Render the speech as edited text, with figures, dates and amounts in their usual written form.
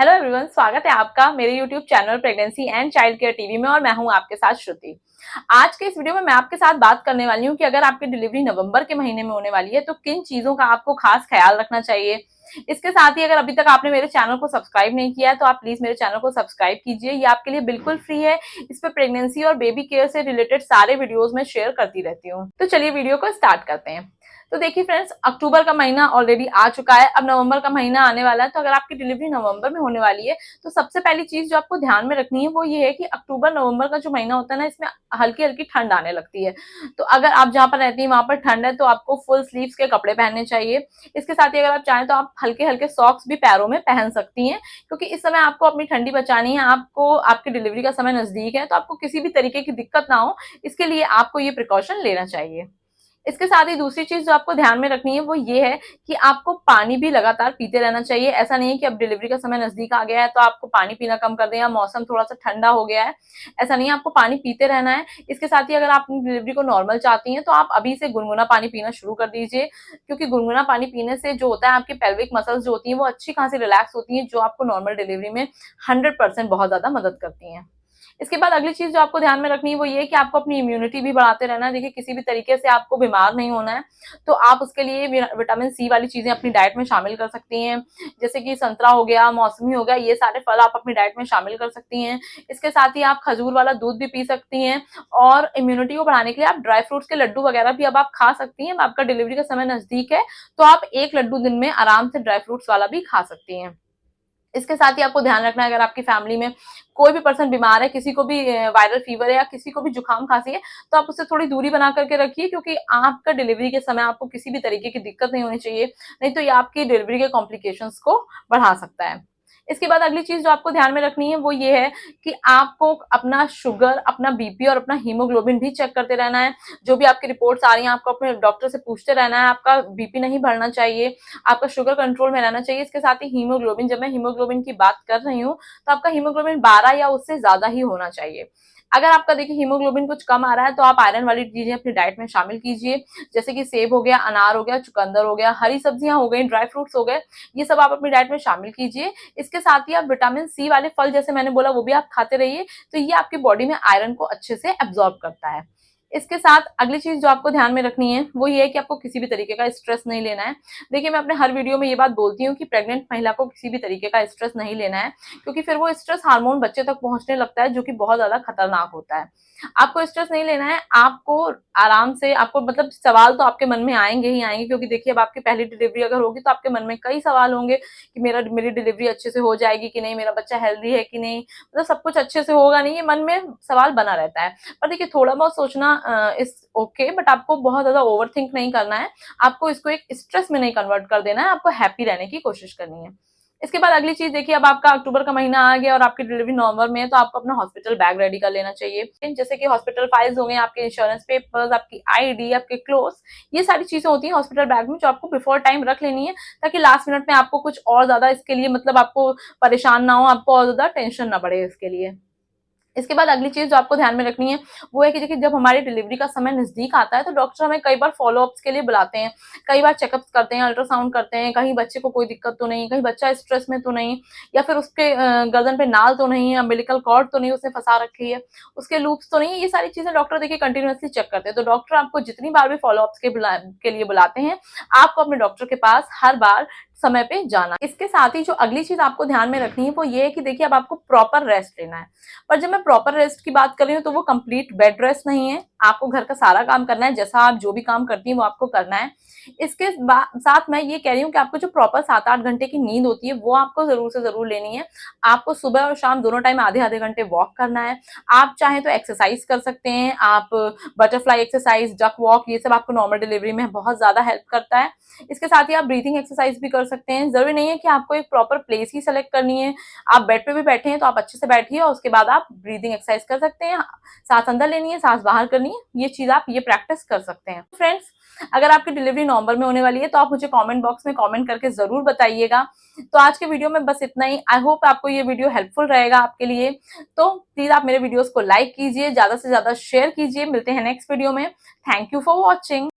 Hello everyone, स्वागत है आपका मेरे YouTube channel pregnancy and child care TV में और मैं हूं आपके साथ श्रुति। आज के इस वीडियो में मैं आपके साथ बात करने वाली हूं कि अगर आपकी डिलीवरी नवंबर के महीने में होने वाली है तो किन चीजों का आपको खास ख्याल रखना चाहिए। इसके साथ ही अगर अभी तक आपने मेरे चैनल को सब्सक्राइब नहीं किया है तो आप प्लीज मेरे चैनल को सब्सक्राइब कीजिए। ये आपके लिए बिल्कुल फ्री है। इस पे प्रेगनेंसी और बेबी केयर से रिलेटेड सारे वीडियोस में शेयर करती रहती हूँ। तो चलिए वीडियो को स्टार्ट करते हैं। तो देखिए फ्रेंड्स, अक्टूबर का महीना ऑलरेडी आ चुका है, अब नवंबर का महीना आने वाला है। तो अगर आपकी डिलीवरी नवंबर में होने वाली है तो सबसे पहली चीज जो आपको ध्यान में रखनी है वो ये है कि अक्टूबर नवंबर का जो महीना होता है ना, इसमें हल्की हल्की ठंड आने लगती है। तो अगर आप जहां पर रहती हैं वहां पर ठंड है तो आपको फुल स्लीव्स के कपड़े पहनने चाहिए। इसके साथ ही अगर आप चाहें तो आप हल्के हल्के सॉक्स भी पैरों में पहन सकती हैं, क्योंकि इस समय आपको अपनी ठंडी बचानी है। आपको आपकी डिलीवरी का समय नजदीक है तो आपको किसी भी तरीके की दिक्कत ना हो, इसके लिए आपको ये प्रिकॉशन लेना चाहिए। इसके साथ ही दूसरी चीज जो आपको ध्यान में रखनी है वो ये है कि आपको पानी भी लगातार पीते रहना चाहिए। ऐसा नहीं है कि अब डिलीवरी का समय नजदीक आ गया है तो आपको पानी पीना कम कर दें या मौसम थोड़ा सा ठंडा हो गया है, ऐसा नहीं है, आपको पानी पीते रहना है। इसके साथ ही अगर आप अपनी डिलीवरी को नॉर्मल चाहती हैं तो आप अभी से गुनगुना पानी पीना शुरू कर दीजिए, क्योंकि गुनगुना पानी पीने से जो होता है आपकी पेल्विक मसल्स जो होती हैं वो अच्छी खासी रिलैक्स होती हैं, जो आपको नॉर्मल डिलीवरी में 100% बहुत ज्यादा मदद करती हैं। इसके बाद अगली चीज जो आपको ध्यान में रखनी है वो ये कि आपको अपनी इम्यूनिटी भी बढ़ाते रहना है। देखिए, किसी भी तरीके से आपको बीमार नहीं होना है तो आप उसके लिए विटामिन सी वाली चीजें अपनी डाइट में शामिल कर सकती हैं, जैसे कि संतरा हो गया, मौसमी हो गया, ये सारे फल आप अपनी डाइट में शामिल कर सकती हैं। इसके साथ ही आप खजूर वाला दूध भी पी सकती हैं और इम्यूनिटी को बढ़ाने के लिए आप ड्राई फ्रूट्स के लड्डू वगैरह भी अब आप खा सकती हैं। आपका डिलीवरी का समय नजदीक है तो आप एक लड्डू दिन में आराम से ड्राई फ्रूट्स वाला भी खा सकती हैं। इसके साथ ही आपको ध्यान रखना है, अगर आपकी फैमिली में कोई भी पर्सन बीमार है, किसी को भी वायरल फीवर है या किसी को भी जुकाम खांसी है, तो आप उससे थोड़ी दूरी बना करके रखिए, क्योंकि आपका डिलीवरी के समय आपको किसी भी तरीके की दिक्कत नहीं होनी चाहिए, नहीं तो ये आपकी डिलीवरी के कॉम्प्लिकेशंस को बढ़ा सकता है। इसके बाद अगली चीज जो आपको ध्यान में रखनी है वो ये है कि आपको अपना शुगर, अपना बीपी और अपना हीमोग्लोबिन भी चेक करते रहना है। जो भी आपकी रिपोर्ट्स आ रही हैं आपको अपने डॉक्टर से पूछते रहना है। आपका बीपी नहीं बढ़ना चाहिए, आपका शुगर कंट्रोल में रहना चाहिए। इसके साथ ही हीमोग्लोबिन, जब मैं हीमोग्लोबिन की बात कर रही हूँ तो आपका हीमोग्लोबिन 12 या उससे ज्यादा ही होना चाहिए। अगर आपका देखिए हीमोग्लोबिन कुछ कम आ रहा है तो आप आयरन वाली चीजें अपनी डाइट में शामिल कीजिए, जैसे कि सेब हो गया, अनार हो गया, चुकंदर हो गया, हरी सब्जियां हो गई, ड्राई फ्रूट्स हो गए, ये सब आप अपनी डाइट में शामिल कीजिए। इसके साथ ही आप विटामिन सी वाले फल, जैसे मैंने बोला, वो भी आप खाते रहिए, तो ये आपकी बॉडी में आयरन को अच्छे से एब्जॉर्ब करता है। इसके साथ अगली चीज जो आपको ध्यान में रखनी है वो ये है कि आपको किसी भी तरीके का स्ट्रेस नहीं लेना है। देखिए, मैं अपने हर वीडियो में ये बात बोलती हूँ कि प्रेग्नेंट महिला को किसी भी तरीके का स्ट्रेस नहीं लेना है, क्योंकि फिर वो स्ट्रेस हार्मोन बच्चे तक पहुंचने लगता है, जो कि बहुत ज्यादा खतरनाक होता है। आपको स्ट्रेस नहीं लेना है, आपको आराम से, आपको मतलब सवाल तो आपके मन में आएंगे ही आएंगे, क्योंकि देखिए अब आपकी पहली डिलीवरी अगर होगी तो आपके मन में कई सवाल होंगे कि मेरी डिलीवरी अच्छे से हो जाएगी कि नहीं, मेरा बच्चा हेल्दी है कि नहीं, मतलब सब कुछ अच्छे से होगा नहीं, ये मन में सवाल बना रहता है। पर देखिए, थोड़ा बहुत सोचना इस ओके, बट आपको बहुत ज्यादा ओवर थिंक नहीं करना है। आपको इसको एक स्ट्रेस में नहीं कन्वर्ट कर देना है, आपको हैप्पी रहने की कोशिश करनी है। इसके बाद अगली चीज देखिए, अब आपका अक्टूबर का महीना आ गया और आपकी डिलीवरी नवंबर में है, तो आपको अपना हॉस्पिटल बैग रेडी कर लेना चाहिए, जैसे कि हॉस्पिटल फाइल्स हो गए, आपके इंश्योरेंस पेपर्स, आपकी आईडी, आपके क्लोथ्स, ये सारी चीजें होती हैं हॉस्पिटल बैग में, जो आपको बिफोर टाइम रख लेनी है, ताकि लास्ट मिनट में आपको कुछ और ज्यादा इसके लिए मतलब आपको परेशान ना हो, आपको और ज्यादा टेंशन ना बढ़े इसके लिए। इसके बाद अगली चीज जो आपको ध्यान में रखनी है वो है कि देखिए, जब हमारी डिलीवरी का समय नजदीक आता है तो डॉक्टर हमें कई बार फॉलोअप्स के लिए बुलाते हैं, कई बार चेकअप्स करते हैं, अल्ट्रासाउंड करते हैं, कहीं बच्चे को कोई दिक्कत तो नहीं, कहीं बच्चा स्ट्रेस में तो नहीं, या फिर उसके गर्दन पे नाल तो नहीं है, अम्बिलिकल कॉर्ड तो नहीं उसने फंसा रखी है, उसके लूप्स तो नहीं है। ये सारी चीजें डॉक्टर देखिए कंटिन्यूअसली चेक करते हैं। तो डॉक्टर आपको जितनी बार भी फॉलोअप्स के लिए बुलाते हैं, आपको अपने डॉक्टर के पास हर बार समय पे जाना। इसके साथ ही जो अगली चीज आपको ध्यान में रखनी है वो ये है कि देखिए, अब आपको प्रॉपर रेस्ट लेना है। पर जब मैं प्रॉपर रेस्ट की बात कर रही हूँ तो वो कंप्लीट बेड रेस्ट नहीं है, आपको घर का सारा काम करना है, जैसा आप जो भी काम करती हैं वो आपको करना है। इसके साथ मैं ये कह रही हूँ कि आपको जो प्रॉपर 7-8 घंटे की नींद होती है वो आपको जरूर से जरूर लेनी है। आपको सुबह और शाम दोनों टाइम आधे आधे घंटे वॉक करना है। आप चाहें तो एक्सरसाइज कर सकते हैं, आप बटरफ्लाई एक्सरसाइज, डक वॉक, ये सब आपको नॉर्मल डिलीवरी में बहुत ज्यादा हेल्प करता है। इसके साथ ही आप ब्रीथिंग एक्सरसाइज भी कर सकते हैं। जरूरी नहीं है कि आपको एक प्रॉपर प्लेस ही सेलेक्ट करनी है, आप बेड पे भी बैठे हैं तो आप अच्छे से बैठिए और उसके बाद आप ब्रीदिंग एक्सरसाइज कर सकते हैं। सांस अंदर लेनी है, सांस बाहर करनी है, ये चीज आप ये प्रैक्टिस कर सकते हैं। फ्रेंड्स, अगर आपकी डिलीवरी नवंबर में होने वाली है तो आप मुझे कमेंट बॉक्स में कमेंट करके जरूर बताइएगा। तो आज के वीडियो में बस इतना ही। आई होप आपको ये वीडियो हेल्पफुल रहेगा आपके लिए। तो प्लीज आप मेरे वीडियोस को लाइक कीजिए, ज्यादा से ज्यादा शेयर कीजिए। मिलते हैं नेक्स्ट वीडियो में। Thank you for watching.